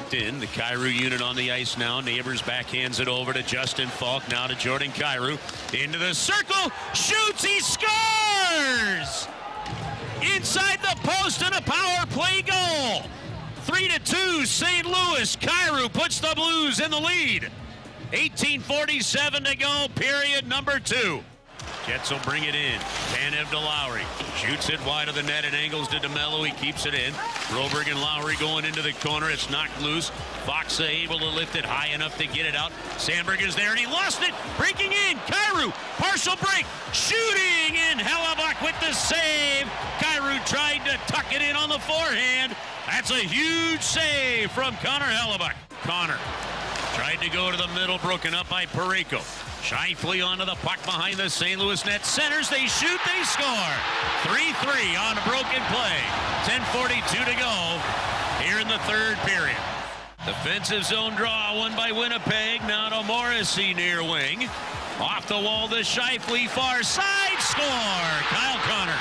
bumped in. The Kyrou unit on the ice now. Neighbors backhands it over to Justin Falk. Now to Jordan Kyrou. Into the circle. Shoots. He scores! Inside the post and a power play goal. 3-2 St. Louis. Kyrou puts the Blues in the lead. 18:47 to go, period number 2. Jets will bring it in. Tanev to Lowry. Shoots it wide of the net and angles to DeMello. He keeps it in. Broberg and Lowry going into the corner. It's knocked loose. Foxa able to lift it high enough to get it out. Sandberg is there and he lost it. Breaking in. Kyrou. Partial break. Shooting in. Hellebuck with the save. Kyrou tried to tuck it in on the forehand. That's a huge save from Connor Hellebuck. Connor tried to go to the middle, broken up by Parayko. Scheifele onto the puck behind the St. Louis net. Centers, they shoot, they score. 3-3 on a broken play. 10:42 to go here in the third period. Defensive zone draw, won by Winnipeg. Now to Morrissey near wing. Off the wall to Scheifele, far side, score. Kyle Connor.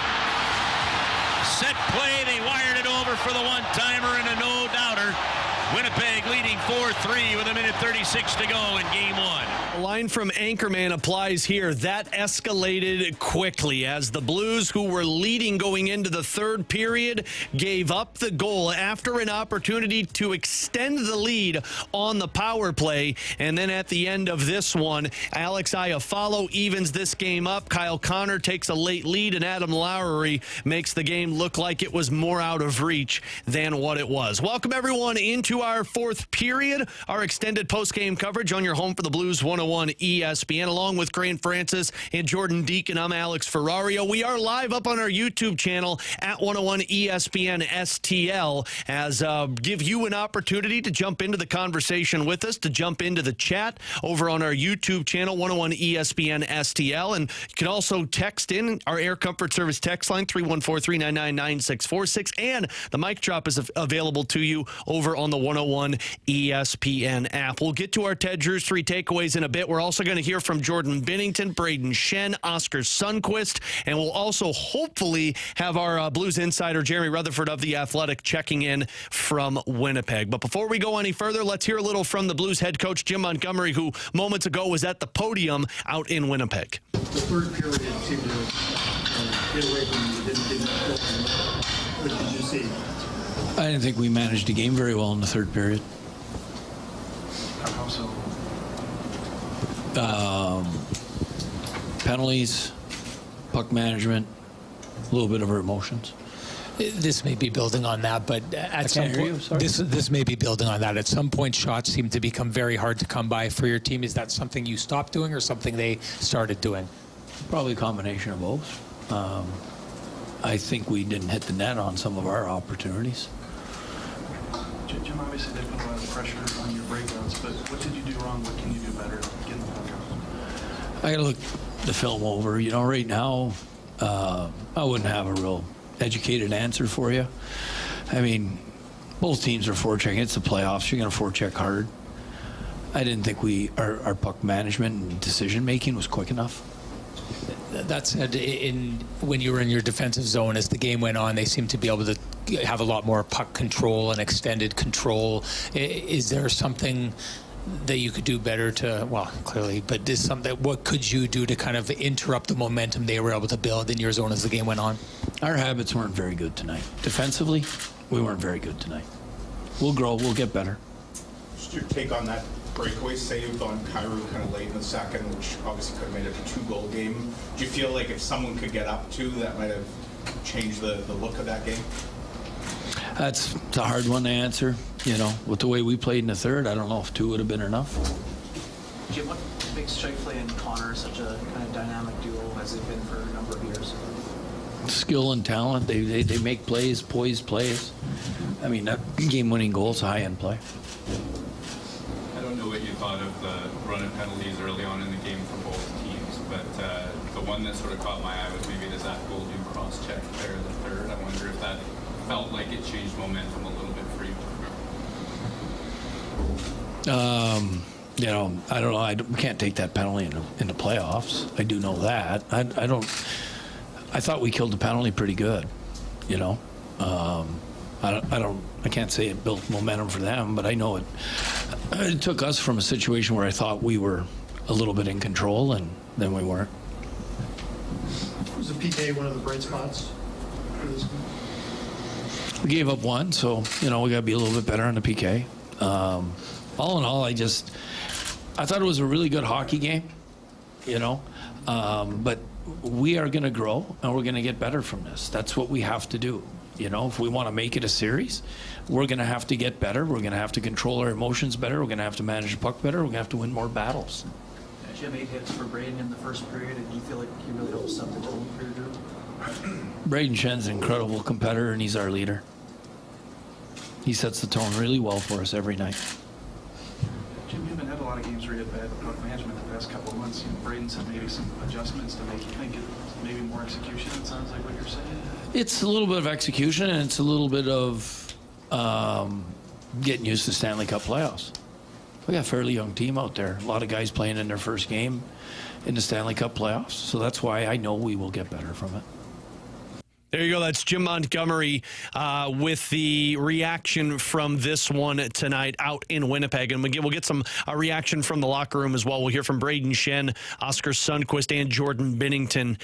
Set play, they wired it over for the one-timer and a no-doubter. Winnipeg leading 4-3 with 1:36 to go in game 1. A line from Anchorman applies here. That escalated quickly as the Blues, who were leading going into the third period, gave up the goal after an opportunity to extend the lead on the power play. And then at the end of this one, Alex Iafallo evens this game up. Kyle Connor takes a late lead, and Adam Lowry makes the game look like it was more out of reach than what it was. Welcome, everyone, into our fourth period, our extended post-game coverage on your home for the Blues 101 ESPN, along with Grant Francis and Jordan Deacon. I'm Alex Ferrario. We are live up on our YouTube channel at 101 ESPN STL, as give you an opportunity to jump into the conversation with us, to jump into the chat over on our YouTube channel, 101 ESPN STL. And you can also text in our Air Comfort Service text line, 314-399-9646. And the mic drop is available to you over on the 101 ESPN app. We'll get to our Ted Drew's 3 takeaways in a bit. We're also going to hear from Jordan Bennington, Braden Shen, Oscar Sunquist, and we'll also hopefully have our Blues insider, Jeremy Rutherford of The Athletic, checking in from Winnipeg. But before we go any further, let's hear a little from the Blues head coach, Jim Montgomery, who moments ago was at the podium out in Winnipeg. The third period seemed to get away from you. Didn't what did you see? I didn't think we managed the game very well in the third period. How so? Penalties, puck management, a little bit of our emotions. This may be building on that, but at some point, this may be building on that. At some point, shots seem to become very hard to come by for your team. Is that something you stopped doing or something they started doing? Probably a combination of both. I think we didn't hit the net on some of our opportunities. Jim, obviously they put a lot of pressure on your breakouts, but what did you do wrong? What can you do better getting the puck out? I got to look the film over. You know, right now, I wouldn't have a real educated answer for you. I mean, both teams are forechecking. It's the playoffs. You're going to forecheck hard. I didn't think our puck management and decision making was quick enough. That said, when you were in your defensive zone, as the game went on, they seemed to be able to have a lot more puck control and extended control. Is there something that you could do better to, well, clearly, but is something, what could you do to kind of interrupt the momentum they were able to build in your zone as the game went on? Our habits weren't very good tonight. Defensively, we weren't very good tonight. We'll grow. We'll get better. Just your take on that breakaway save on Kyrou kind of late in the second, which obviously could have made it a 2-goal game. Do you feel like if someone could get up to, that might have changed the look of that game? It's a hard one to answer. You know, with the way we played in the third, I don't know if 2 would have been enough. Jim, what makes Scheifele and Connor such a kind of dynamic duo as they've been for a number of years? Skill and talent. They make plays, poised plays. I mean, that game-winning goal is a high-end play. I don't know what you thought of the run of penalties early on in the game for both teams, but the one that sort of caught my eye was maybe the Zach Goldie cross-check there in the third. I wonder if that felt like it changed momentum a little bit for you. You know, I don't know. We can't take that penalty in the playoffs. I do know that. I don't. I thought we killed the penalty pretty good. You know, I can't say it built momentum for them, but I know it took us from a situation where I thought we were a little bit in control, and then we weren't. Was the PK one of the bright spots for this game? We gave up one, so we got to be a little bit better on the PK. All in all, I thought it was a really good hockey game, but we are going to grow and we're going to get better from this. That's what we have to do. If we want to make it a series, we're going to have to get better. We're going to have to control our emotions better. We're going to have to manage the puck better. We're going to have to win more battles. Jim, 8 hits for Braden in the first period, and do you feel like he really helped set the tone for your group? Braden Shen's an incredible competitor, and he's our leader. He sets the tone really well for us every night. Jim, you haven't had a lot of games where you had bad puck management the past couple of months. Braden said maybe some adjustments to make you think it maybe more execution, it sounds like what you're saying. It's a little bit of execution, and it's a little bit of getting used to Stanley Cup playoffs. We got a fairly young team out there. A lot of guys playing in their first game in the Stanley Cup playoffs. So that's why I know we will get better from it. There you go. That's Jim Montgomery with the reaction from this one tonight out in Winnipeg. And we'll get some reaction from the locker room as well. We'll hear from Braden Shen, Oscar Sunquist, and Jordan Bennington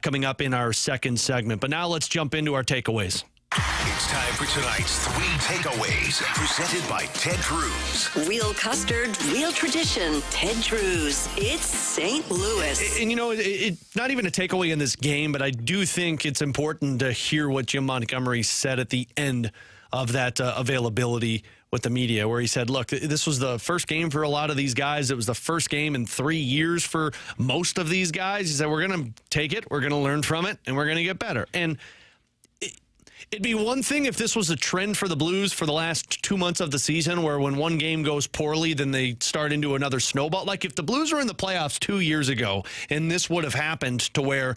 coming up in our second segment. But now let's jump into our takeaways. It's time for tonight's 3 takeaways, presented by Ted Drewes. Real custard, real tradition. Ted Drewes. It's St. Louis. And it's not even a takeaway in this game, but I do think it's important to hear what Jim Montgomery said at the end of that availability with the media, where he said, look, this was the first game for a lot of these guys. It was the first game in 3 years for most of these guys. He said, we're going to take it, we're going to learn from it, and we're going to get better. And it'd be one thing if this was a trend for the Blues for the last 2 months of the season, where when one game goes poorly, then they start into another snowball. Like if the Blues were in the playoffs 2 years ago and this would have happened to where,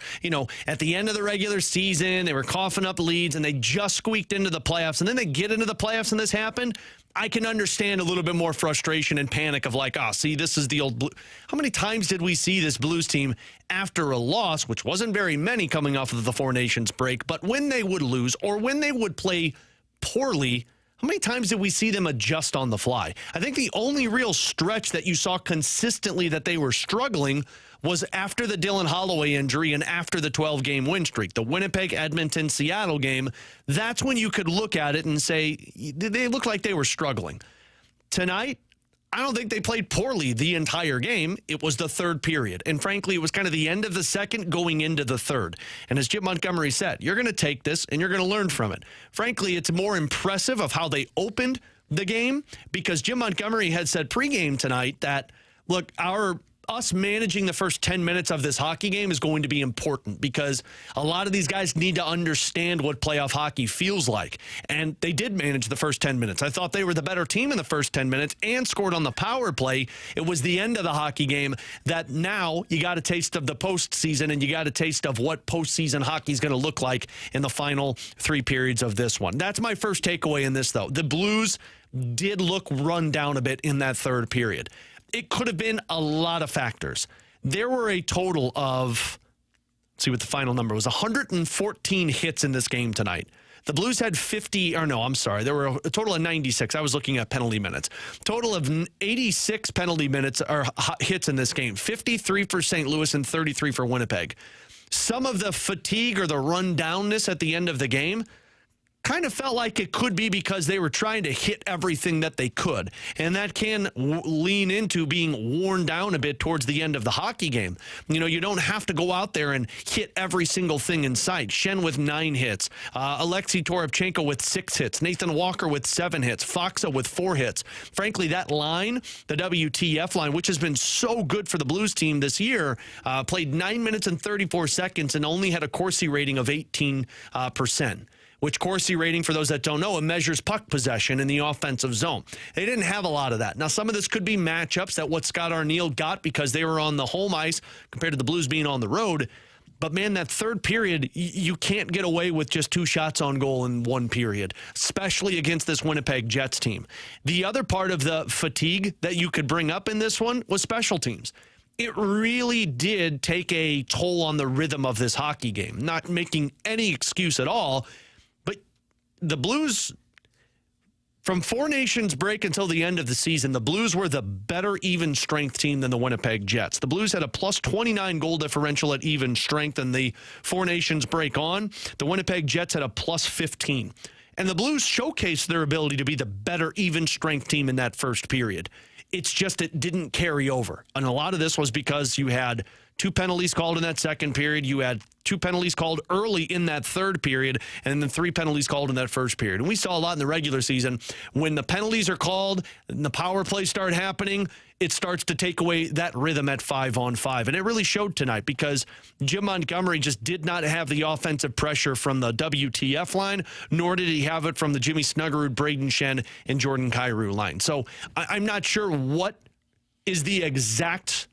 at the end of the regular season, they were coughing up leads and they just squeaked into the playoffs, and then they get into the playoffs and this happened, I can understand a little bit more frustration and panic of like, see, this is the old Blue. How many times did we see this Blues team after a loss, which wasn't very many coming off of the Four Nations break, but when they would lose or when they would play poorly, how many times did we see them adjust on the fly? I think the only real stretch that you saw consistently that they were struggling was after the Dylan Holloway injury and after the 12-game win streak. The Winnipeg, Edmonton, Seattle game, that's when you could look at it and say, they looked like they were struggling. Tonight, I don't think they played poorly the entire game. It was the third period. And frankly, it was kind of the end of the second going into the third. And as Jim Montgomery said, you're going to take this and you're going to learn from it. Frankly, it's more impressive of how they opened the game, because Jim Montgomery had said pregame tonight that, look, us managing the first 10 minutes of this hockey game is going to be important, because a lot of these guys need to understand what playoff hockey feels like. And they did manage the first 10 minutes. I thought they were the better team in the first 10 minutes and scored on the power play. It was the end of the hockey game that now you got a taste of the postseason, and you got a taste of what postseason hockey is going to look like in the final 3 periods of this one. That's my first takeaway in this, though. The Blues did look run down a bit in that third period. It could have been a lot of factors. There were a total of, let's see what the final number was, 114 hits in this game tonight. The Blues had there were a total of 96. I was looking at penalty minutes. Total of 86 penalty minutes or hits in this game. 53 for St. Louis and 33 for Winnipeg. Some of the fatigue or the rundownness at the end of the game kind of felt like it could be because they were trying to hit everything that they could. And that can lean into being worn down a bit towards the end of the hockey game. You don't have to go out there and hit every single thing in sight. Shen with 9 hits. Alexei Toropchenko with 6 hits. Nathan Walker with 7 hits. Faksa with 4 hits. Frankly, that line, the WTF line, which has been so good for the Blues team this year, played 9 minutes and 34 seconds and only had a Corsi rating of 18%. Which Corsi rating, for those that don't know, it measures puck possession in the offensive zone. They didn't have a lot of that. Now, some of this could be matchups that what Scott Arniel got because they were on the home ice compared to the Blues being on the road. But, man, that third period, you can't get away with just 2 shots on goal in 1 period, especially against this Winnipeg Jets team. The other part of the fatigue that you could bring up in this one was special teams. It really did take a toll on the rhythm of this hockey game, not making any excuse at all. The Blues From Four Nations break until the end of the season, the Blues were the better even strength team than the Winnipeg Jets. The Blues had a plus 29 goal differential at even strength, and the Four Nations break on. The Winnipeg Jets had a plus 15. And the Blues showcased their ability to be the better even strength team in that first period. It's just it didn't carry over. And a lot of this was because you had 2 penalties called in that second period. You had 2 penalties called early in that third period, and then 3 penalties called in that first period. And we saw a lot in the regular season. When the penalties are called and the power plays start happening, it starts to take away that rhythm at 5-on-5. And it really showed tonight because Jim Montgomery just did not have the offensive pressure from the WTF line, nor did he have it from the Jimmy Snuggerud, Braden Shen, and Jordan Kyrou line. So I'm not sure what is the exact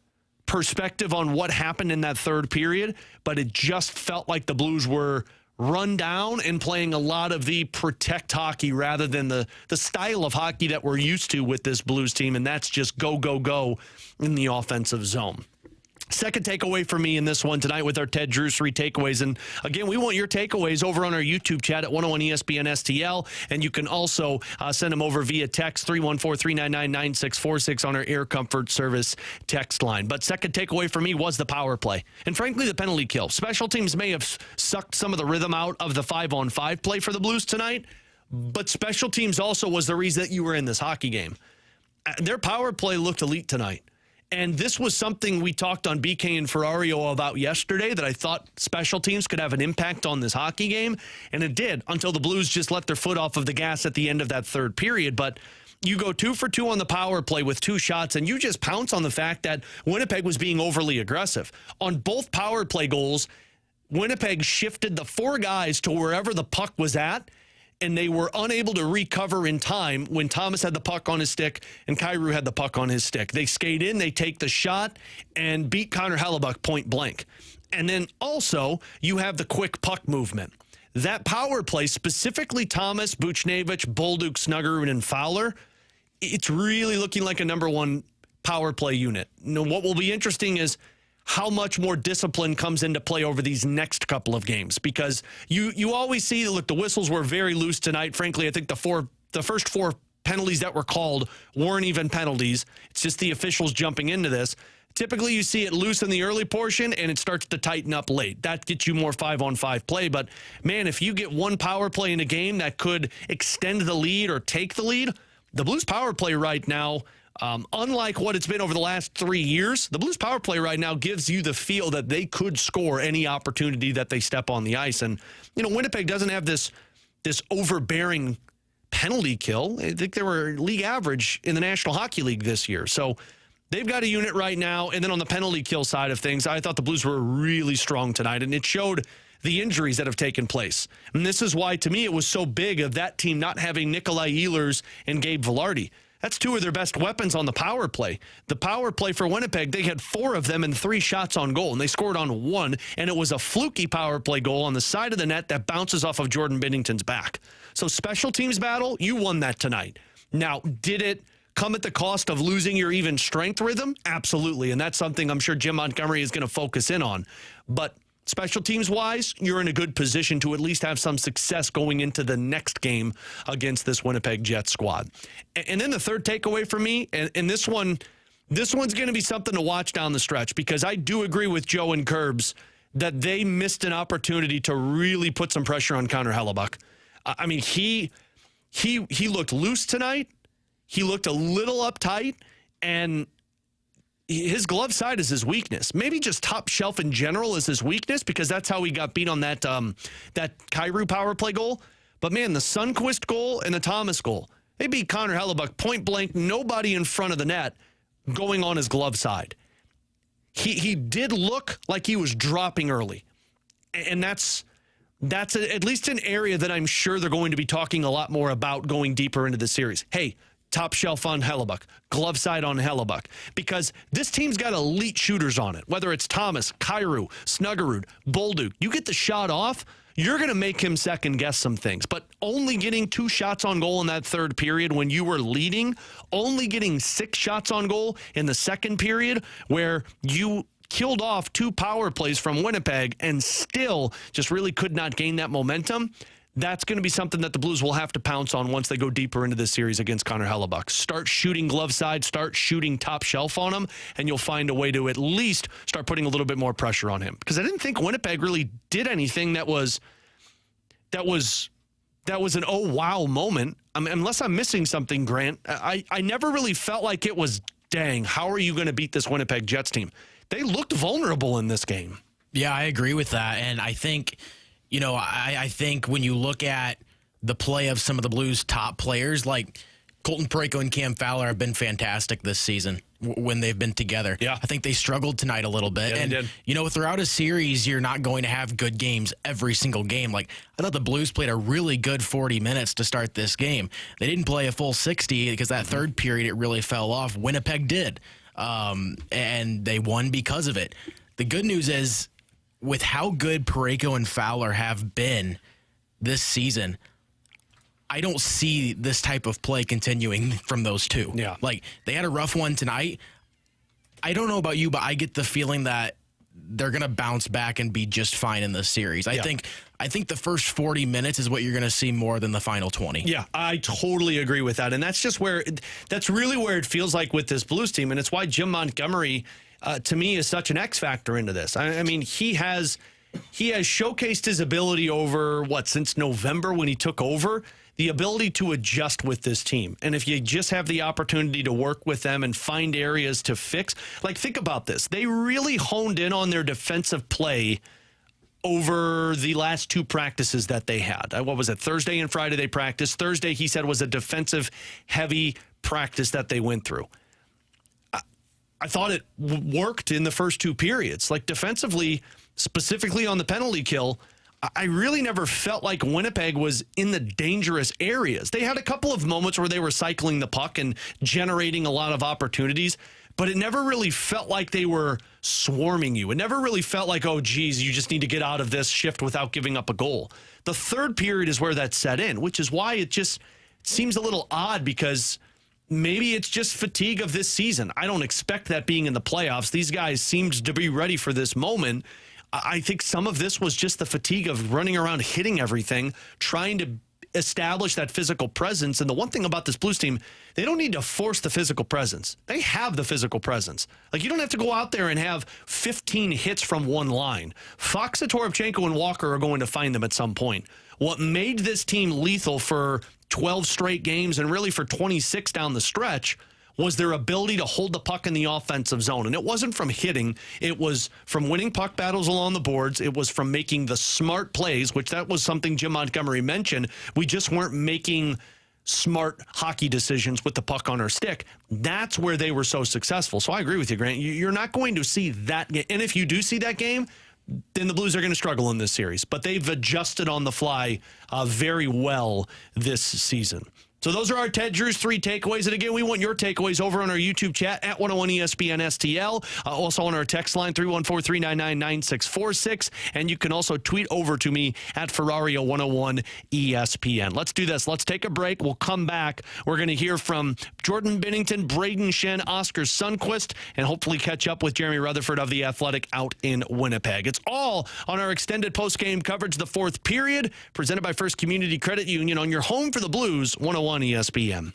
perspective on what happened in that third period, but it just felt like the Blues were run down and playing a lot of the protect hockey rather than the style of hockey that we're used to with this Blues team, and that's just go, go, go in the offensive zone. Second takeaway for me in this one tonight with our Ted Drews 3 takeaways. And again, we want your takeaways over on our YouTube chat at 101 ESPN STL. And you can also send them over via text 314-399-9646 on our Air Comfort Service text line. But second takeaway for me was the power play. And frankly, the penalty kill. Special teams may have sucked some of the rhythm out of the 5-on-5 play for the Blues tonight. But special teams also was the reason that you were in this hockey game. Their power play looked elite tonight. And this was something we talked on BK and Ferrario about yesterday that I thought special teams could have an impact on this hockey game. And it did until the Blues just let their foot off of the gas at the end of that third period. But you go 2 for 2 on the power play with 2 shots, and you just pounce on the fact that Winnipeg was being overly aggressive. On both power play goals, Winnipeg shifted the 4 guys to wherever the puck was at, and they were unable to recover in time when Thomas had the puck on his stick and Kyrou had the puck on his stick. They skate in, they take the shot, and beat Connor Hellebuyck point blank. And then also, you have the quick puck movement. That power play, specifically Thomas, Buchnevich, Bolduc, Snuggerud, and Fowler, it's really looking like a number 1 power play unit. Now, what will be interesting is how much more discipline comes into play over these next couple of games, because you always see, look, the whistles were very loose tonight. Frankly, I think the first 4 penalties that were called weren't even penalties. It's just the officials jumping into this. Typically, you see it loose in the early portion, and it starts to tighten up late. That gets you more 5-on-5 play. But, man, if you get 1 power play in a game that could extend the lead or take the lead, the Blues power play right now, unlike what it's been over the last 3 years, the Blues power play right now gives you the feel that they could score any opportunity that they step on the ice. And, Winnipeg doesn't have this overbearing penalty kill. I think they were league average in the National Hockey League this year. So they've got a unit right now. And then on the penalty kill side of things, I thought the Blues were really strong tonight. And it showed the injuries that have taken place. And this is why, to me, it was so big of that team not having Nikolai Ehlers and Gabe Vilardi. That's 2 of their best weapons on the power play. The power play for Winnipeg, they had 4 of them and 3 shots on goal, and they scored on 1, and it was a fluky power play goal on the side of the net that bounces off of Jordan Bennington's back. So special teams battle, you won that tonight. Now, did it come at the cost of losing your even strength rhythm? Absolutely, and that's something I'm sure Jim Montgomery is going to focus in on. But special teams-wise, you're in a good position to at least have some success going into the next game against this Winnipeg Jets squad. And then the third takeaway for me, and this one's going to be something to watch down the stretch, because I do agree with Joe and Curbs that they missed an opportunity to really put some pressure on Connor Hellebuyck. I mean, he looked loose tonight. He looked a little uptight, and his glove side is his weakness. Maybe just top shelf in general is his weakness, because that's how he got beat on that Kyrou power play goal. But, man, the Sunquist goal and the Thomas goal, they beat Connor Hellebuyck point blank, nobody in front of the net going on his glove side. He did look like he was dropping early. And that's at least an area that I'm sure they're going to be talking a lot more about going deeper into the series. Hey, top shelf on Hellebuyck, glove side on Hellebuyck, because this team's got elite shooters on it, whether it's Thomas, Kyrou, Snuggerud, Bolduc. You get the shot off, you're going to make him second-guess some things. But only getting 2 shots on goal in that third period when you were leading, only getting 6 shots on goal in the second period where you killed off 2 power plays from Winnipeg and still just really could not gain that momentum, That's going to be something that the Blues will have to pounce on once they go deeper into this series against Connor Hellebuck. Start shooting glove side, start shooting top shelf on him, and you'll find a way to at least start putting a little bit more pressure on him. Because I didn't think Winnipeg really did anything that was an oh wow moment. I mean, unless I'm missing something, Grant. I never really felt like it was, dang, how are you going to beat this Winnipeg Jets team? They looked vulnerable in this game. Yeah, I agree with that. And I think, I think when you look at the play of some of the Blues' top players, like Colton Parayko and Cam Fowler have been fantastic this season when they've been together. Yeah. I think they struggled tonight a little bit. Yeah, and, they did. Throughout a series, you're not going to have good games every single game. Like, I thought the Blues played a really good 40 minutes to start this game. They didn't play a full 60 because that third period, it really fell off. Winnipeg did. And they won because of it. The good news is, with how good Parayko and Fowler have been this season, I don't see this type of play continuing from those two. Yeah. Like, they had a rough one tonight. I don't know about you, but I get the feeling that they're going to bounce back and be just fine in this series. I think the first 40 minutes is what you're going to see more than the final 20. Yeah, I totally agree with that. And that's really where it feels like with this Blues team. And it's why Jim Montgomery, to me, is such an X factor into this. I mean, he has showcased his ability over, since November when he took over, the ability to adjust with this team. And if you just have the opportunity to work with them and find areas to fix, like, think about this. They really honed in on their defensive play over the last two practices that they had. What was it? Thursday and Friday they practiced. Thursday, he said, was a defensive heavy practice that they went through. I thought it worked in the first two periods. Like, defensively, specifically on the penalty kill, I really never felt like Winnipeg was in the dangerous areas. They had a couple of moments where they were cycling the puck and generating a lot of opportunities, but it never really felt like they were swarming you. It never really felt like, oh, geez, you just need to get out of this shift without giving up a goal. The third period is where that set in, which is why it just seems a little odd, because maybe it's just fatigue of this season. I don't expect that being in the playoffs. These guys seemed to be ready for this moment. I think some of this was just the fatigue of running around, hitting everything, trying to establish that physical presence. And the one thing about this Blues team, they don't need to force the physical presence. They have the physical presence. Like, you don't have to go out there and have 15 hits from one line. Fox, Toropchenko, and Walker are going to find them at some point. What made this team lethal for 12 straight games and really for 26 down the stretch was their ability to hold the puck in the offensive zone. And it wasn't from hitting. It was from winning puck battles along the boards. It was from making the smart plays, which that was something Jim Montgomery mentioned. We just weren't making smart hockey decisions with the puck on our stick. That's where they were so successful. So I agree with you, Grant. You're not going to see that game. And if you do see that game, then the Blues are going to struggle in this series. But they've adjusted on the fly very well this season. So those are our Ted Drew's 3 takeaways. And again, we want your takeaways over on our YouTube chat at 101 ESPN STL. Also on our text line, 314-399-9646. And you can also tweet over to me at Ferrario 101 ESPN. Let's do this. Let's take a break. We'll come back. We're going to hear from Jordan Bennington, Braden Shen, Oscar Sunquist, and hopefully catch up with Jeremy Rutherford of The Athletic out in Winnipeg. It's all on our extended post-game coverage, the fourth period, presented by First Community Credit Union on your home for the Blues, 101 ESPN.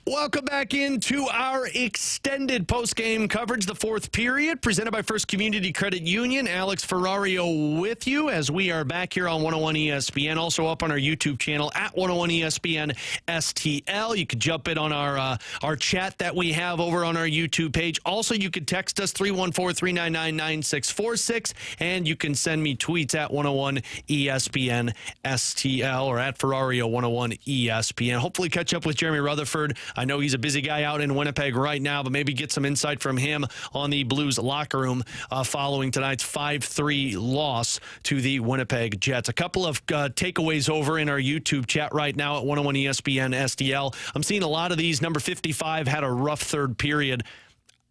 Welcome back into our extended post-game coverage, the fourth period, presented by First Community Credit Union. Alex Ferrario with you as we are back here on 101 ESPN, also up on our YouTube channel at 101 ESPN STL. You could jump in on our chat that we have over on our YouTube page. Also, you could text us 314-399-9646, and you can send me tweets at 101 ESPN STL or at Ferrario 101 ESPN. Hopefully catch up with Jeremy Rutherford. I know he's a busy guy out in Winnipeg right now, but maybe get some insight from him on the Blues locker room following tonight's 5-3 loss to the Winnipeg Jets. A couple of takeaways over in our YouTube chat right now at 101 ESPN STL. I'm seeing a lot of these. Number 55 had a rough third period.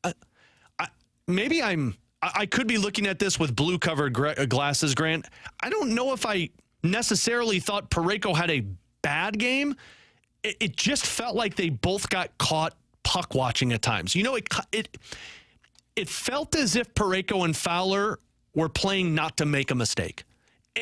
I could be looking at this with blue-covered glasses, Grant. I don't know if I necessarily thought Parayko had a bad game. It just felt like they both got caught puck watching at times. You know, it felt as if Parayko and Fowler were playing not to make a mistake.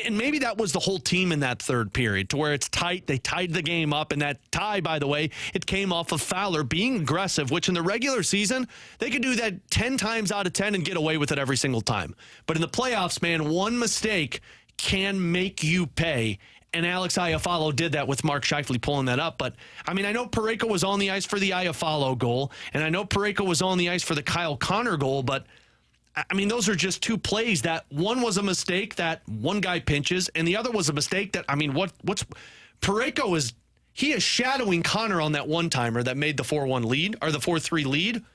And maybe that was the whole team in that third period, to where it's tight. They tied the game up, and that tie, by the way, it came off of Fowler being aggressive, which in the regular season, they could do that 10 times out of 10 and get away with it every single time. But in the playoffs, man, one mistake can make you pay. And Alex Iafallo did that with Mark Scheifele pulling that up. But, I mean, I know Parayko was on the ice for the Iafallo goal, and I know Parayko was on the ice for the Kyle Connor goal, but, I mean, those are just two plays that one was a mistake that one guy pinches, and the other was a mistake that, I mean, what's Parayko is shadowing Connor on that one-timer that made the 4-1 lead, or the 4-3 lead.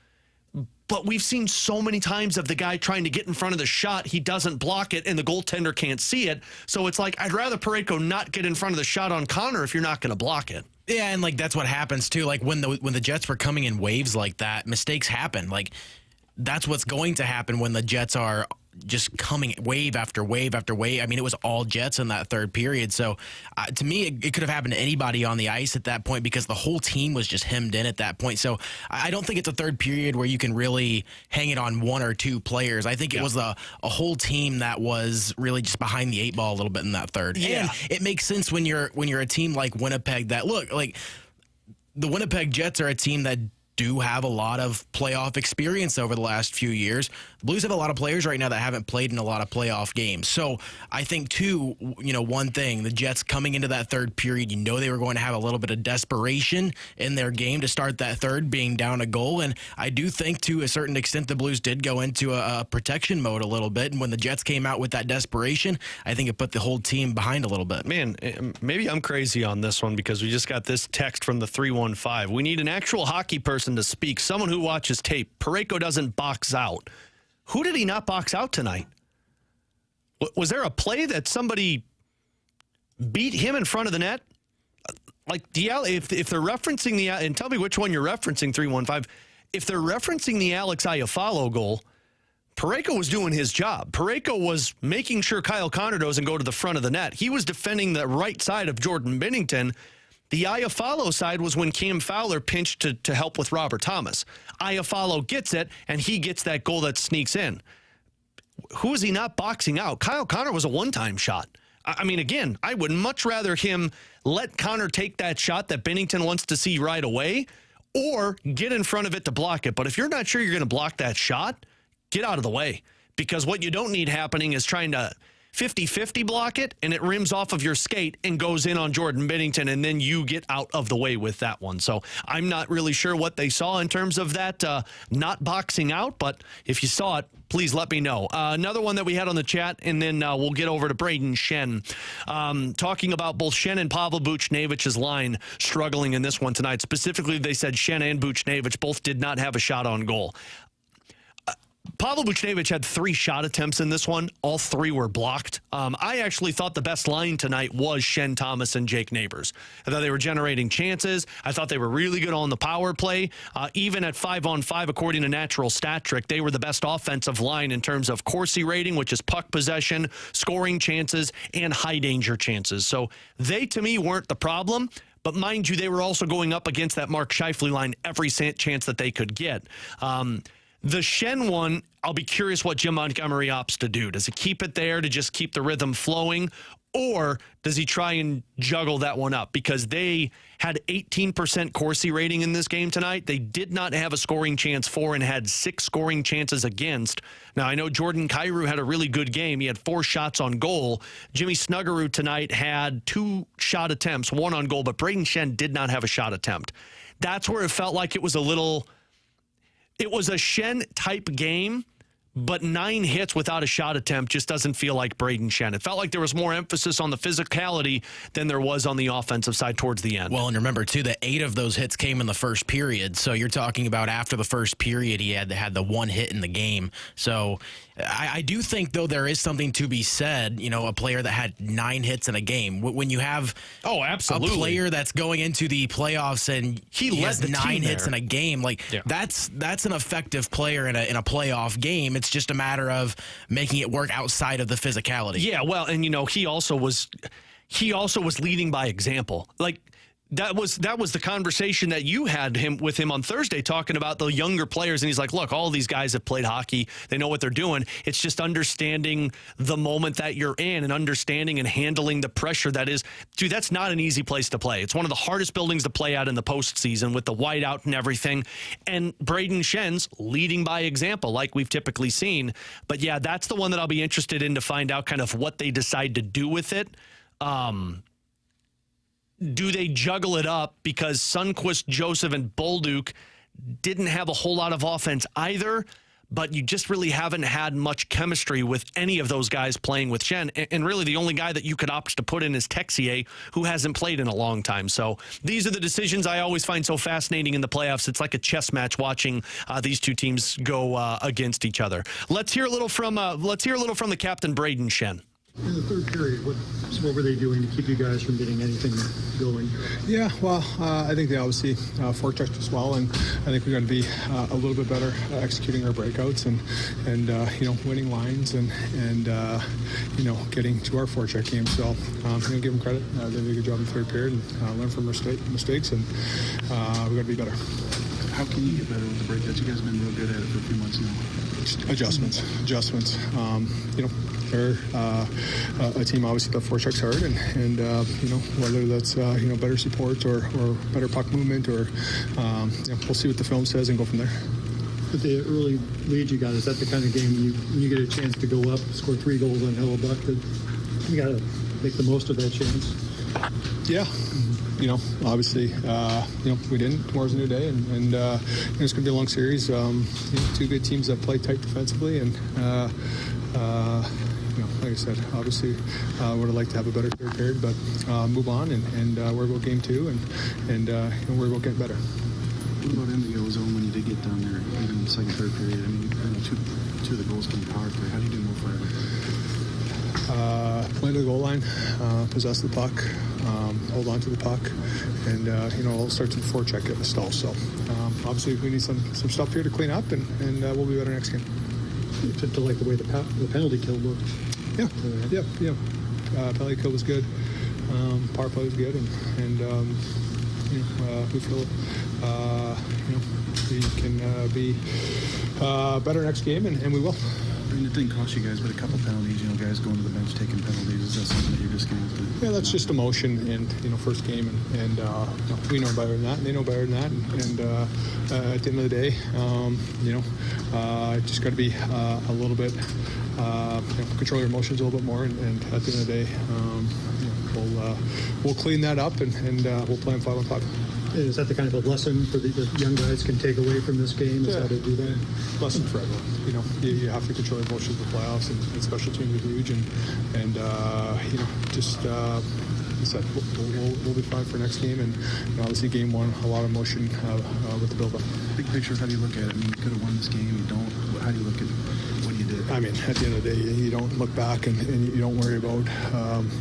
But we've seen so many times of the guy trying to get in front of the shot, he doesn't block it, and the goaltender can't see it. So it's like, I'd rather Parayko not get in front of the shot on Connor if you're not going to block it. Yeah, and like that's what happens too. Like when the Jets were coming in waves like that, mistakes happen. Like that's what's going to happen when the Jets are just coming wave after wave after wave. I mean, it was all Jets in that third period. So to me, it could have happened to anybody on the ice at that point because the whole team was just hemmed in at that point. So I don't think it's a third period where you can really hang it on one or two players. I think it was a whole team that was really just behind the eight ball a little bit in that third. Yeah. And it makes sense when you're a team like Winnipeg that, look, like the Winnipeg Jets are a team that do have a lot of playoff experience over the last few years. The Blues have a lot of players right now that haven't played in a lot of playoff games. So I think, too, one thing, the Jets coming into that third period, they were going to have a little bit of desperation in their game to start that third, being down a goal. And I do think, to a certain extent, the Blues did go into a protection mode a little bit. And when the Jets came out with that desperation, I think it put the whole team behind a little bit. Man, maybe I'm crazy on this one because we just got this text from the 315. We need an actual hockey person to speak, someone who watches tape. Parayko doesn't box out. Who did he not box out tonight? Was there a play that somebody beat him in front of the net? Like, if they're referencing and tell me which one you're referencing, 315. If they're referencing the Alex Iafallo goal, Parayko was doing his job. Parayko was making sure Kyle Connor doesn't go to the front of the net. He was defending the right side of Jordan Bennington. The Iafallo side was when Cam Fowler pinched to help with Robert Thomas. Iafallo gets it, and he gets that goal that sneaks in. Who is he not boxing out? Kyle Connor was a one-time shot. I mean, again, I would much rather him let Connor take that shot that Bennington wants to see right away or get in front of it to block it. But if you're not sure you're going to block that shot, get out of the way. Because what you don't need happening is trying to 50-50 block it, and it rims off of your skate and goes in on Jordan Bennington, and then you get out of the way with that one. So I'm not really sure what they saw in terms of that not boxing out, but if you saw it, please let me know. Another one that we had on the chat, and then we'll get over to Braden Shen. Talking about both Shen and Pavel Buchnevich's line struggling in this one tonight. Specifically, they said Shen and Buchnevich both did not have a shot on goal. Pavel Buchnevich had 3 shot attempts in this one. All 3 were blocked. I actually thought the best line tonight was Shen Thomas and Jake Neighbors. I thought they were generating chances. I thought they were really good on the power play. Even at 5-on-5, according to Natural Stat Trick, they were the best offensive line in terms of Corsi rating, which is puck possession, scoring chances, and high danger chances. So they, to me, weren't the problem. But mind you, they were also going up against that Mark Scheifele line every chance that they could get. The Shen one, I'll be curious what Jim Montgomery opts to do. Does he keep it there to just keep the rhythm flowing? Or does he try and juggle that one up? Because they had 18% Corsi rating in this game tonight. They did not have a scoring chance for and had 6 scoring chances against. Now, I know Jordan Kyrou had a really good game. He had 4 shots on goal. Jimmy Snuggerud tonight had 2 shot attempts, 1 on goal, but Braden Shen did not have a shot attempt. That's where it felt like it was a Shen-type game, but 9 hits without a shot attempt just doesn't feel like Braden Shen. It felt like there was more emphasis on the physicality than there was on the offensive side towards the end. Well, and remember, too, that 8 of those hits came in the first period. So you're talking about after the first period, he had the 1 hit in the game. So I do think, though, there is something to be said, a player that had 9 hits in a game. When you have a player that's going into the playoffs and he has 9 hits in a game, that's an effective player in a playoff game. It's just a matter of making it work outside of the physicality. Yeah, well, and he also was leading by example. That was the conversation that you had with him on Thursday, talking about the younger players, and he's like, look, all these guys have played hockey. They know what they're doing. It's just understanding the moment that you're in and understanding and handling the pressure that is. Dude, that's not an easy place to play. It's one of the hardest buildings to play at in the postseason with the whiteout and everything. And Braden Shen's leading by example, like we've typically seen. But yeah, that's the one that I'll be interested in to find out kind of what they decide to do with it. Do they juggle it up because Sunquist, Joseph, and Bolduc didn't have a whole lot of offense either, but you just really haven't had much chemistry with any of those guys playing with Shen. And really the only guy that you could opt to put in is Texier, who hasn't played in a long time. So these are the decisions I always find so fascinating in the playoffs. It's like a chess match watching these two teams go against each other. Let's hear a little from the captain, Braden Shen. In the third period, what were they doing to keep you guys from getting anything going? Yeah, well, I think they obviously forechecked us well, and I think we're going to be a little bit better executing our breakouts and winning lines and getting to our forecheck game. So give them credit. They did a good job in the third period and learn from mistakes, and we're going to be better. How can you get better with the breakouts? You guys have been real good at it for a few months now. Adjustments. They're a team obviously that forechecks hard, and whether that's better support or better puck movement, or we'll see what the film says and go from there. But the early lead you got, is that the kind of game when you get a chance to go up, score 3 goals on Hellebuck, that you got to make the most of that chance? Yeah. Obviously, we didn't. Tomorrow's a new day, and it's going to be a long series. 2 good teams that play tight defensively, and like I said, obviously, would have liked to have a better third period, but move on and worry about game 2 and worry about getting better. What about in the zone when you did get down there, even in the second, third period? I mean, two of the goals came power play. How do you do more fire? Play to the goal line, possess the puck, hold on to the puck, and all starts with the forecheck at the stall. So obviously we need some stuff here to clean up, and we'll be better next game. To like the way the penalty kill looked. Yeah. Penalty kill was good. Power play was good, and we feel we can be better next game, and we will. I mean, it didn't cost you guys, but a couple penalties, guys going to the bench taking penalties. Is that something that you're just going to do? Yeah, that's just emotion and, first game. And we know better than that, and they know better than that. And at the end of the day, just got to be a little bit, control your emotions a little bit more. And at the end of the day, we'll clean that up and we'll play them 5-on-5. Is that the kind of a lesson for the young guys can take away from this game? Is how to do that? Lesson for everyone. You have to control your emotions in the playoffs, and special teams are huge. And just I said, we'll be fine for next game. And obviously, game 1, a lot of emotion with the build-up. Big picture, how do you look at it? I mean, you could have won this game. You don't. How do you look at what you did? I mean, at the end of the day, you don't look back and you don't worry about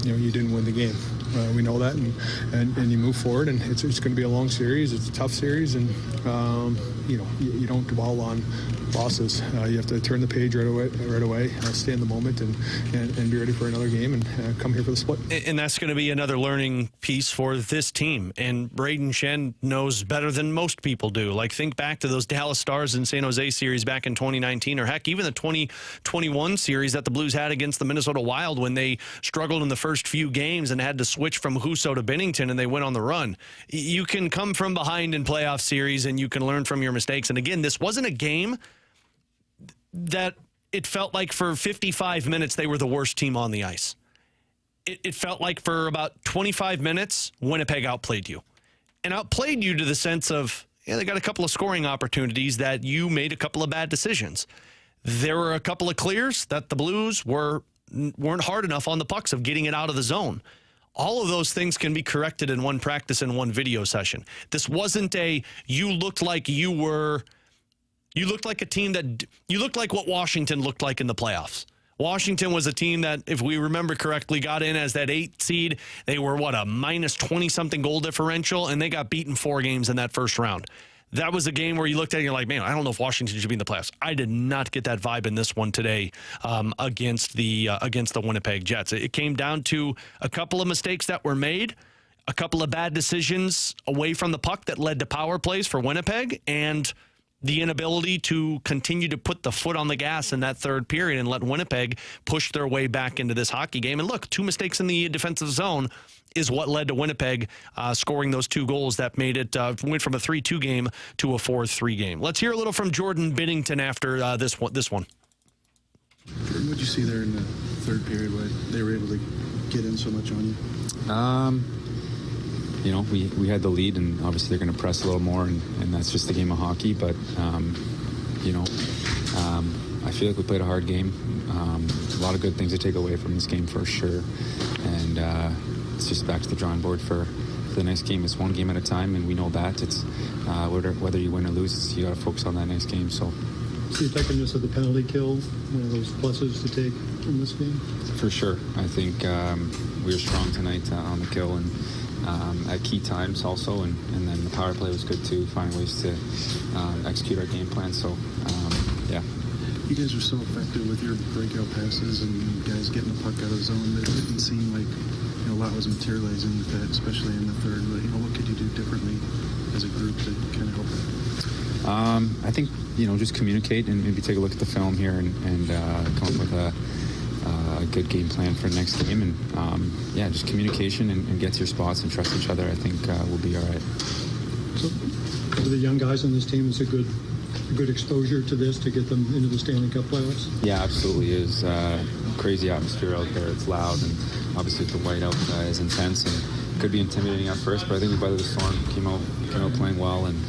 you didn't win the game. We know that, and you move forward, and it's going to be a long series. It's a tough series, and you don't dwell on losses. You have to turn the page right away, stay in the moment, and be ready for another game, and come here for the split. And that's going to be another learning piece for this team. And Braden Shen knows better than most people do. Like, think back to those Dallas Stars and San Jose series back in 2019, or heck, even the 2021 series that the Blues had against the Minnesota Wild when they struggled in the first few games and had to switch from Husso to Bennington, and they went on the run. You can come from behind in playoff series, and you can learn from your mistakes. And again, this wasn't a game that it felt like for 55 minutes they were the worst team on the ice. It felt like for about 25 minutes, Winnipeg outplayed you. And outplayed you to the sense of, they got a couple of scoring opportunities that you made a couple of bad decisions. There were a couple of clears that the Blues weren't hard enough on the pucks of getting it out of the zone. All of those things can be corrected in one practice and one video session. This wasn't you looked like a team that you looked like what Washington looked like in the playoffs. Washington was a team that, if we remember correctly, got in as that 8 seed. They were, a minus 20-something goal differential, and they got beaten 4 games in that first round. That was a game where you looked at it and you're like, man, I don't know if Washington should be in the playoffs. I did not get that vibe in this one today against the Winnipeg Jets. It came down to a couple of mistakes that were made, a couple of bad decisions away from the puck that led to power plays for Winnipeg, and the inability to continue to put the foot on the gas in that third period and let Winnipeg push their way back into this hockey game. And look, 2 mistakes in the defensive zone is what led to Winnipeg scoring those 2 goals that made it went from a 3-2 game to a 4-3 game. Let's hear a little from Jordan Bennington after this one. Jordan, what did you see there in the third period where they were able to get in so much on you? We had the lead, and obviously they're going to press a little more, and that's just the game of hockey. But, I feel like we played a hard game. A lot of good things to take away from this game for sure. And it's just back to the drawing board for the next game. It's one game at a time, and we know that. It's whether you win or lose, you got to focus on that next game. So the effectiveness of the penalty kill, one of those pluses to take in this game? For sure. I think we were strong tonight on the kill, and at key times also, and then the power play was good too, finding ways to execute our game plan. So, yeah. You guys were so effective with your breakout passes and guys getting the puck out of the zone. It didn't seem like a lot was materializing with that, especially in the third. But, what could you do differently as a group to kind of help that? I think, just communicate and maybe take a look at the film here and come up with a good game plan for the next game, and just communication and get to your spots and trust each other. I think we'll be all right. So, for the young guys on this team, it's a good exposure to this to get them into the Stanley Cup playoffs. Yeah, absolutely. It is crazy atmosphere out there. It's loud, and obviously the whiteout is intense and could be intimidating at first. But I think we weathered the storm, came out playing well, and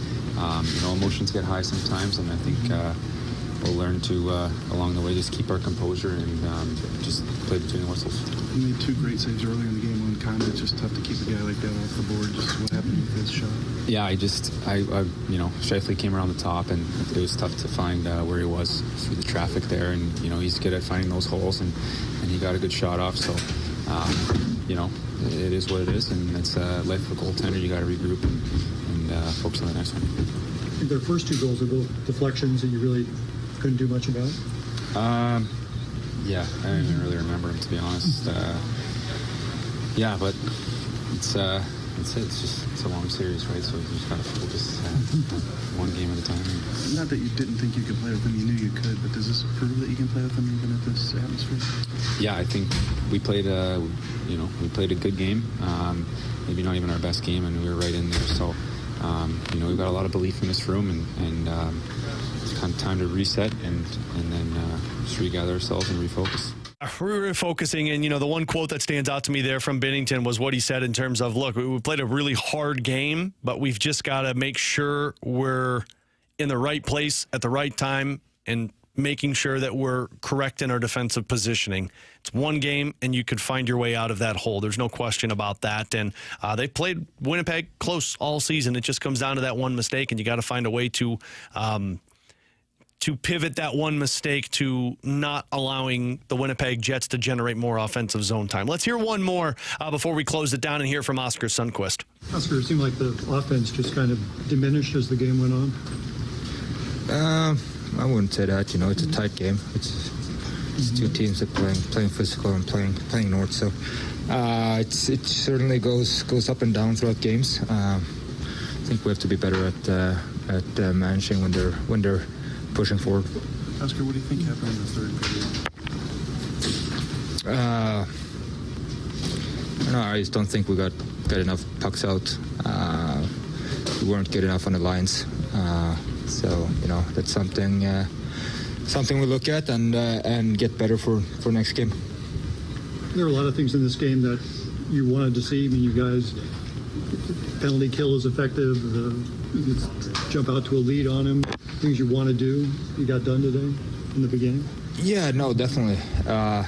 emotions get high sometimes, and I think we'll learn to, along the way, just keep our composure and just play between the whistles. You made 2 great saves early in the game on Conn. It's just tough to keep a guy like that off the board. Just what happened with his shot? Yeah, Shifley came around the top, and it was tough to find where he was through the traffic there. And, he's good at finding those holes, and he got a good shot off. So, it is what it is, and it's life of a goaltender. You got to regroup and focus on the next one. I think their first 2 goals are both deflections that you really couldn't do much about? Yeah, I don't even really remember them, to be honest. But it's a long series, right? So you just got to focus one game at a time. Not that you didn't think you could play with them, you knew you could, but does this prove that you can play with them even at this atmosphere? Yeah, I think we played a good game. Maybe not even our best game, and we were right in there. So, we've got a lot of belief in this room, and it's kind of time to reset and then just regather ourselves and refocus. We're refocusing, and the one quote that stands out to me there from Bennington was what he said in terms of, look, we played a really hard game, but we've just got to make sure we're in the right place at the right time and making sure that we're correct in our defensive positioning. It's one game, and you could find your way out of that hole. There's no question about that. And they played Winnipeg close all season. It just comes down to that one mistake, and you got to find a way to to pivot that one mistake to not allowing the Winnipeg Jets to generate more offensive zone time. Let's hear one more before we close it down and hear from Oscar Sunquist. Oscar, it seemed like the offense just kind of diminished as the game went on. I wouldn't say that. It's a tight game. It's two teams that playing physical and playing north. So it certainly goes up and down throughout games. I think we have to be better at managing when they're pushing forward. Oscar, what do you think happened in the third period? No, I just don't think we got enough pucks out. We weren't good enough on the lines. So that's something we look at and get better for next game. There are a lot of things in this game that you wanted to see. I mean, you guys, penalty kill is effective. You jump out to a lead on him. Things you want to do, you got done today in the beginning. Yeah, no, definitely. I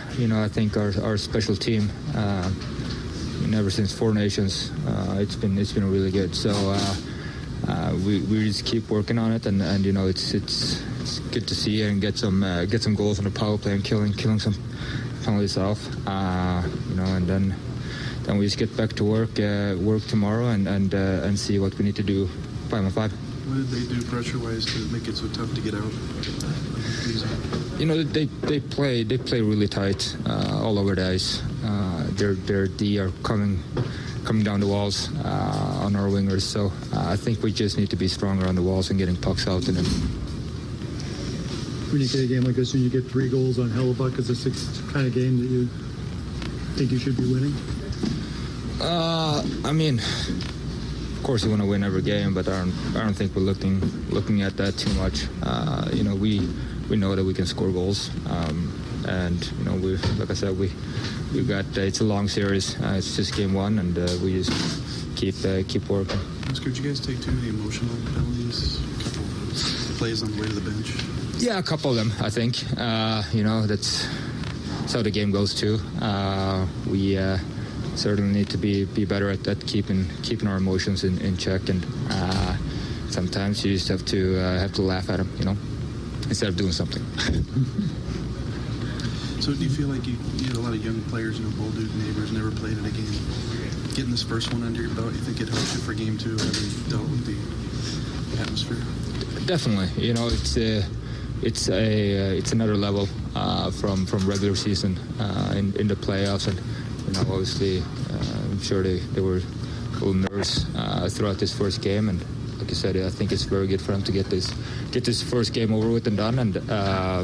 think our special team, ever since Four Nations, it's been really good. So we just keep working on it, and it's good to see and get some goals on the power play and killing some penalties off. And then we just get back to work tomorrow and see what we need to do 5-on-5. What did they do pressure-wise to make it so tough to get out? They play really tight all over the ice. Their D are coming down the walls on our wingers. So I think we just need to be stronger on the walls and getting pucks out to them. When you get a game like this and you get 3 goals on Hellebuck, is this the kind of game that you think you should be winning? Of course we want to win every game, but I don't think we're looking at that too much. We know that we can score goals, and we, like I said, we've got it's a long series. It's just game 1, and we just keep working. Oscar, did you guys take too many emotional penalties? A couple of plays on the way to the bench. Yeah, a couple of them, I think. That's how the game goes too. We certainly need to be better at keeping our emotions in check, and sometimes you just have to laugh at them, instead of doing something. So do you feel like you had a lot of young players, Bolduc, Neighbors, never played in a game? Getting this first one under your belt, you think it helps you for game 2, having dealt with the atmosphere? Definitely. It's another level from regular season in the playoffs, and obviously I'm sure they were a little nervous throughout this first game, and like I said, I think it's very good for them to get this first game over with and done, and I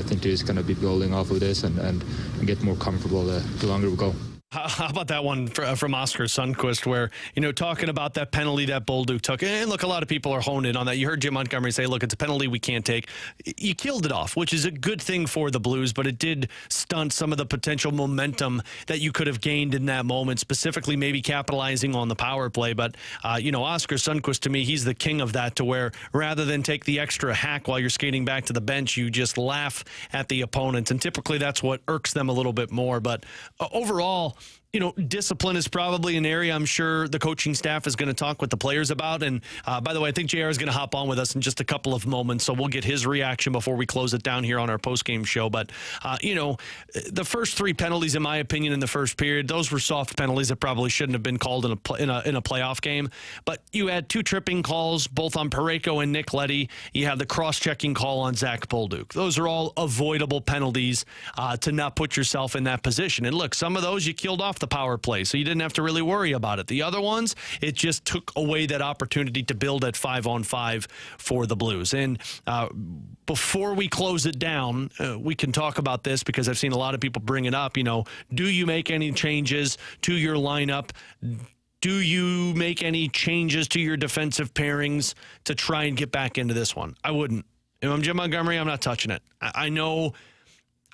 think they're just going to be building off of this and get more comfortable the longer we go. How about that one from Oscar Sunquist where, talking about that penalty that Bolduc took. And look, a lot of people are honed in on that. You heard Jim Montgomery say, look, it's a penalty we can't take. You killed it off, which is a good thing for the Blues, but it did stunt some of the potential momentum that you could have gained in that moment, specifically maybe capitalizing on the power play. But, Oscar Sunquist, to me, he's the king of that, to where rather than take the extra hack while you're skating back to the bench, you just laugh at the opponent. And typically that's what irks them a little bit more. But overall, discipline is probably an area I'm sure the coaching staff is going to talk with the players about. And by the way, I think JR is going to hop on with us in just a couple of moments, so we'll get his reaction before we close it down here on our postgame show. But, the first 3 penalties, in my opinion, in the first period, those were soft penalties that probably shouldn't have been called in a playoff game. But you had 2 tripping calls, both on Parayko and Nick Leddy. You had the cross-checking call on Zach Bolduc. Those are all avoidable penalties to not put yourself in that position. And look, some of those you killed off the power play, so you didn't have to really worry about it. The other ones, it just took away that opportunity to build at 5-on-5 for the Blues. And before we close it down, we can talk about this because I've seen a lot of people bring it up. Do you make any changes to your lineup? Do you make any changes to your defensive pairings to try and get back into this one? I wouldn't. If I'm Jim Montgomery, I'm not touching it. I know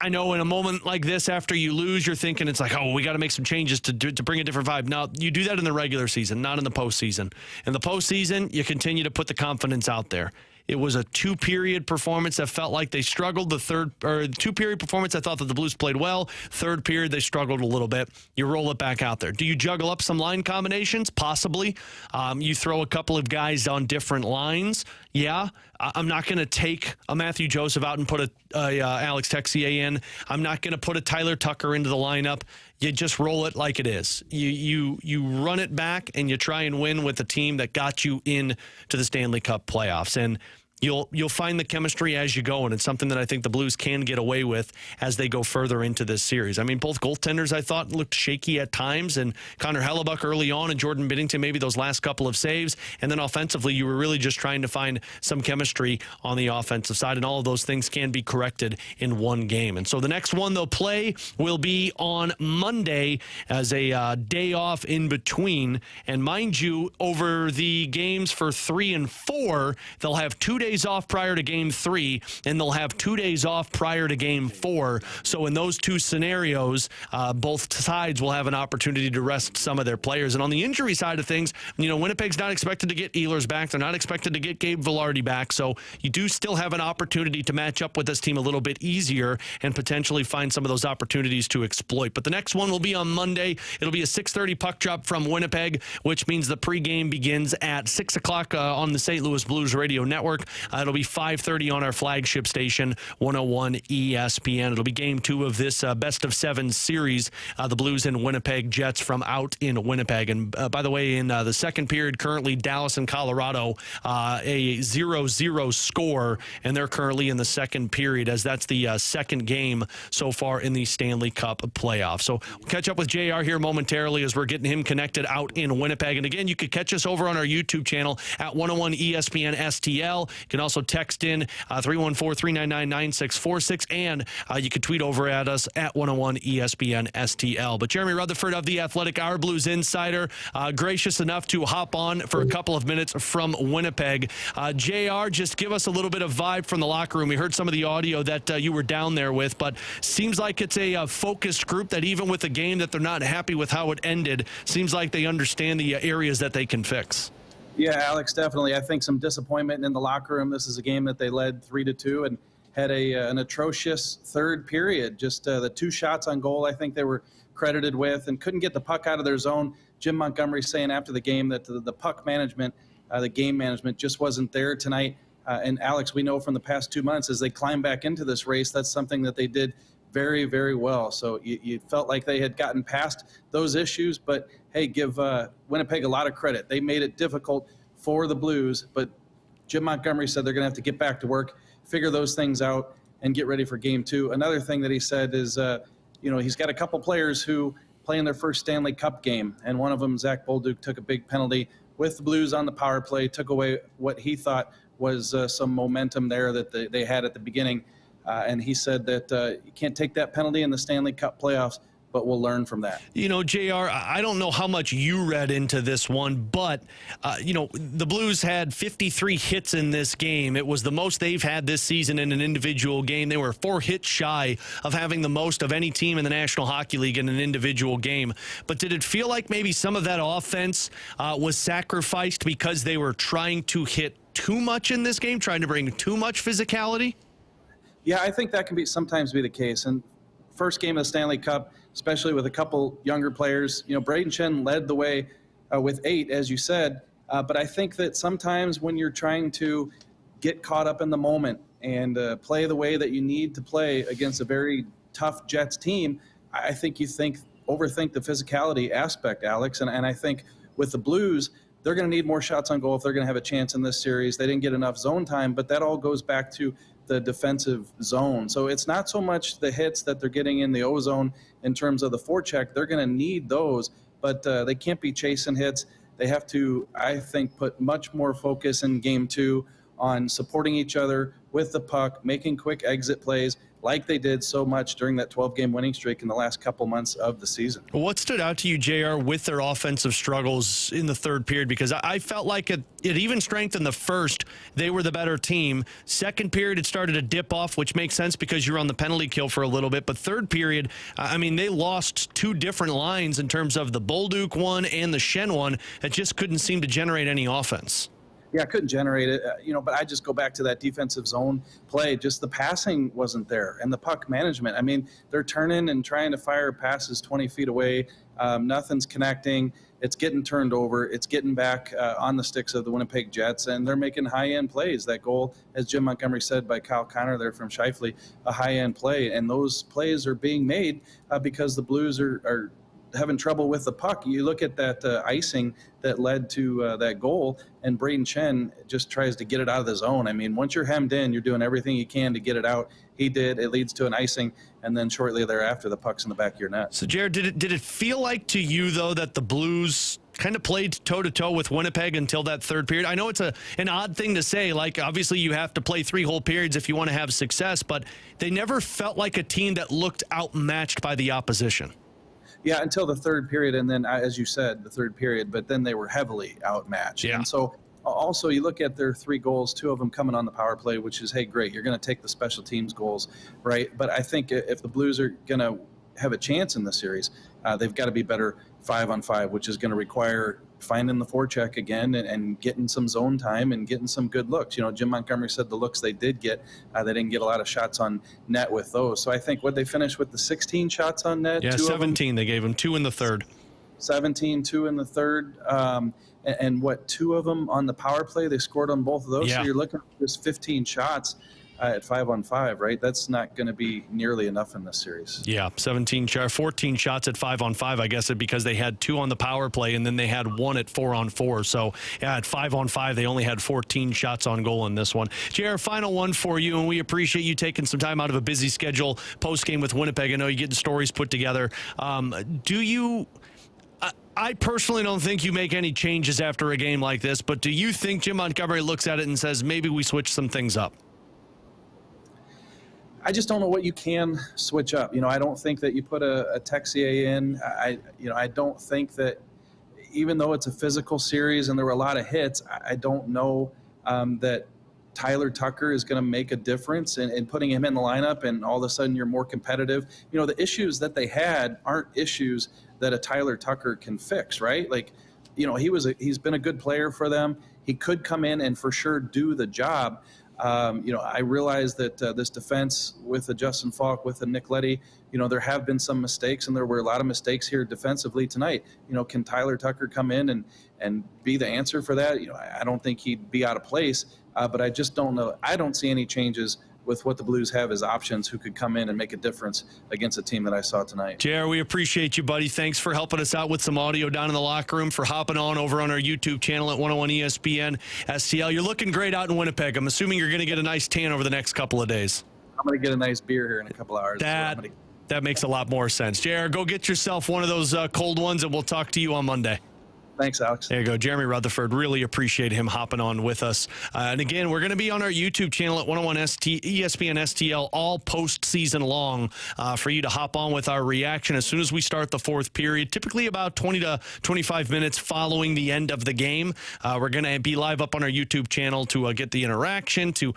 in a moment like this, after you lose, you're thinking it's like, oh, we got to make some changes to bring a different vibe. Now, you do that in the regular season, not in the postseason. In the postseason, you continue to put the confidence out there. It was a 2-period performance that felt like they struggled. The 2-period performance, I thought that the Blues played well. 3rd period, they struggled a little bit. You roll it back out there. Do you juggle up some line combinations? Possibly. You throw a couple of guys on different lines. Yeah. I'm not going to take a Matthew Joseph out and put a Alex Texier in. I'm not going to put a Tyler Tucker into the lineup. You just roll it like it is. You run it back and you try and win with the team that got you in to the Stanley Cup playoffs. And you'll find the chemistry as you go, and it's something that I think the Blues can get away with as they go further into this series. I mean, both goaltenders I thought looked shaky at times, and Connor Hellebuck early on and Jordan Bennington maybe those last couple of saves, and then offensively you were really just trying to find some chemistry on the offensive side, and all of those things can be corrected in one game. And so the next one they'll play will be on Monday as a day off in between, and mind you, over the games for 3 and 4, they'll have 2 days off prior to game 3, and they'll have 2 days off prior to game 4. So in those two scenarios, both sides will have an opportunity to rest some of their players. And on the injury side of things, Winnipeg's not expected to get Ehlers back. They're not expected to get Gabe Vilardi back. So you do still have an opportunity to match up with this team a little bit easier and potentially find some of those opportunities to exploit. But the next one will be on Monday. It'll be a 6:30 puck drop from Winnipeg, which means the pregame begins at 6 o'clock on the St. Louis Blues radio network. It'll be 5:30 on our flagship station, 101 ESPN. It'll be game 2 of this best-of-7 series, the Blues and Winnipeg Jets from out in Winnipeg. And by the way, in the second period, currently Dallas and Colorado, a 0-0 score, and they're currently in the second period, as that's the second game so far in the Stanley Cup playoffs. So we'll catch up with JR here momentarily as we're getting him connected out in Winnipeg. And again, you could catch us over on our YouTube channel at 101 ESPN STL. You can also text in 314-399-9646, and you can tweet over at us at 101 ESPN STL. But Jeremy Rutherford of The Athletic, our Blues insider, gracious enough to hop on for a couple of minutes from Winnipeg. JR, just give us a little bit of vibe from the locker room. We heard some of the audio that you were down there with, but seems like it's a focused group that even with a game that they're not happy with how it ended, seems like they understand the areas that they can fix. Yeah, Alex, definitely. I think some disappointment in the locker room. This is a game that they led 3-2 and had an atrocious third period. Just the 2 shots on goal I think they were credited with and couldn't get the puck out of their zone. Jim Montgomery saying after the game that the puck management, the game management just wasn't there tonight. And Alex, we know from the past 2 months as they climb back into this race, that's something that they did very, very well. So you felt like they had gotten past those issues, but hey, give Winnipeg a lot of credit. They made it difficult for the Blues, but Jim Montgomery said they're going to have to get back to work, figure those things out, and get ready for game 2. Another thing that he said is, he's got a couple players who play in their first Stanley Cup game, and one of them, Zach Bolduc, took a big penalty with the Blues on the power play, took away what he thought was some momentum there that they had at the beginning. And he said that you can't take that penalty in the Stanley Cup playoffs, but we'll learn from that. JR, I don't know how much you read into this one, but, the Blues had 53 hits in this game. It was the most they've had this season in an individual game. They were 4 hits shy of having the most of any team in the National Hockey League in an individual game. But did it feel like maybe some of that offense was sacrificed because they were trying to hit too much in this game, trying to bring too much physicality? Yeah, I think that can sometimes be the case. And first game of the Stanley Cup, especially with a couple younger players, Braden Shen led the way with 8, as you said. But I think that sometimes when you're trying to get caught up in the moment and play the way that you need to play against a very tough Jets team, I think you overthink the physicality aspect, Alex. And I think with the Blues, they're going to need more shots on goal if they're going to have a chance in this series. They didn't get enough zone time, but that all goes back to the defensive zone. So it's not so much the hits that they're getting in the O-zone in terms of the forecheck. They're going to need those, but they can't be chasing hits. They have to, I think, put much more focus in game 2 on supporting each other with the puck, making quick exit plays like they did so much during that 12-game winning streak in the last couple months of the season. What stood out to you, JR, with their offensive struggles in the third period? Because I felt like it even strengthened the first. They were the better team. Second period, it started to dip off, which makes sense because you're on the penalty kill for a little bit. But third period, they lost 2 different lines in terms of the Bolduc one and the Shen one that just couldn't seem to generate any offense. Yeah, I couldn't generate it, but I just go back to that defensive zone play. Just the passing wasn't there, and the puck management. They're turning and trying to fire passes 20 feet away. Nothing's connecting. it's getting turned over. It's getting back on the sticks of the Winnipeg Jets, and they're making high-end plays. That goal, as Jim Montgomery said by Kyle Connor there from Scheifele, a high-end play. And those plays are being made because the Blues are having trouble with the puck. You look at that icing that led to that goal, and Braden Shen just tries to get it out of the zone. I mean, once you're hemmed in, you're doing everything you can to get it out. He did. It leads to an icing, and then shortly thereafter, the puck's in the back of your net. So, Jared, did it feel like to you, though, that the Blues kind of played toe-to-toe with Winnipeg until that third period? I know it's an odd thing to say. Like, obviously, you have to play 3 whole periods if you want to have success, but they never felt like a team that looked outmatched by the opposition. Yeah, until the third period, and then, as you said, the third period, but then they were heavily outmatched. Yeah. And so also you look at their 3 goals, 2 of them coming on the power play, which is, hey, great, you're going to take the special teams goals, right? But I think if the Blues are going to have a chance in the series, they've got to be better 5-on-5, which is going to require finding the forecheck again and getting some zone time and getting some good looks. You know, Jim Montgomery said the looks they did get, they didn't get a lot of shots on net with those. So I think what they finished with the 16 shots on net. Yeah, 17. They gave them 2 in the third. 17, 2 in the third. And what, 2 of them on the power play? They scored on both of those. Yeah. So you're looking at just 15 shots at 5-on-5, right? That's not going to be nearly enough in this series. Yeah, 14 shots at 5-on-5, I guess, because they had 2 on the power play, and then they had 1 at 4-on-4. So, yeah, at 5-on-5, they only had 14 shots on goal in this one. Jared, final one for you, and we appreciate you taking some time out of a busy schedule post-game with Winnipeg. I know you're getting stories put together. Do you... I personally don't think you make any changes after a game like this, but do you think Jim Montgomery looks at it and says, maybe we switch some things up? I just don't know what you can switch up. You know, I don't think that you put a Texier in. I don't think that, even though it's a physical series and there were a lot of hits, I don't know that Tyler Tucker is going to make a difference in putting him in the lineup, and all of a sudden you're more competitive. You know, the issues that they had aren't issues that a Tyler Tucker can fix, right? Like, you know, he's been a good player for them. He could come in and for sure do the job. You know, I realize that this defense with a Justin Falk, with a Nick Leddy, you know, there have been some mistakes, and there were a lot of mistakes here defensively tonight. You know, can Tyler Tucker come in and be the answer for that? You know, I don't think he'd be out of place, but I just don't know. I don't see any changes with what the Blues have as options who could come in and make a difference against a team that I saw tonight. JR, we appreciate you, buddy. Thanks for helping us out with some audio down in the locker room, for hopping on over on our YouTube channel at 101 ESPN STL. You're looking great out in Winnipeg. I'm assuming you're going to get a nice tan over the next couple of days. I'm going to get a nice beer here in a couple hours. That makes a lot more sense. JR, go get yourself one of those cold ones, and we'll talk to you on Monday. Thanks, Alex. There you go. Jeremy Rutherford. Really appreciate him hopping on with us. And again, we're going to be on our YouTube channel at 101 ESPN STL all postseason long for you to hop on with our reaction as soon as we start the 4th period, typically about 20 to 25 minutes following the end of the game. We're going to be live up on our YouTube channel to get the interaction, to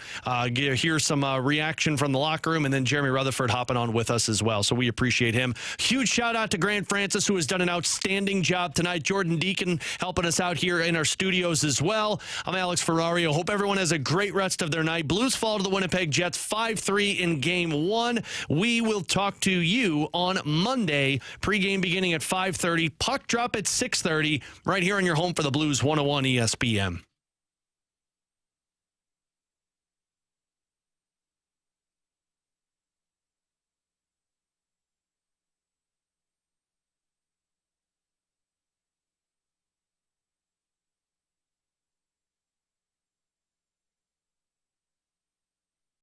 hear some reaction from the locker room, and then Jeremy Rutherford hopping on with us as well. So we appreciate him. Huge shout out to Grant Francis, who has done an outstanding job tonight. Jordan Deacon helping us out here in our studios as well. I'm Alex Ferrario. Hope everyone has a great rest of their night. Blues fall to the Winnipeg Jets 5-3 in Game 1. We will talk to you on Monday. Pre-game beginning at 5:30. Puck drop at 6:30 right here on your home for the Blues, 101 ESPN.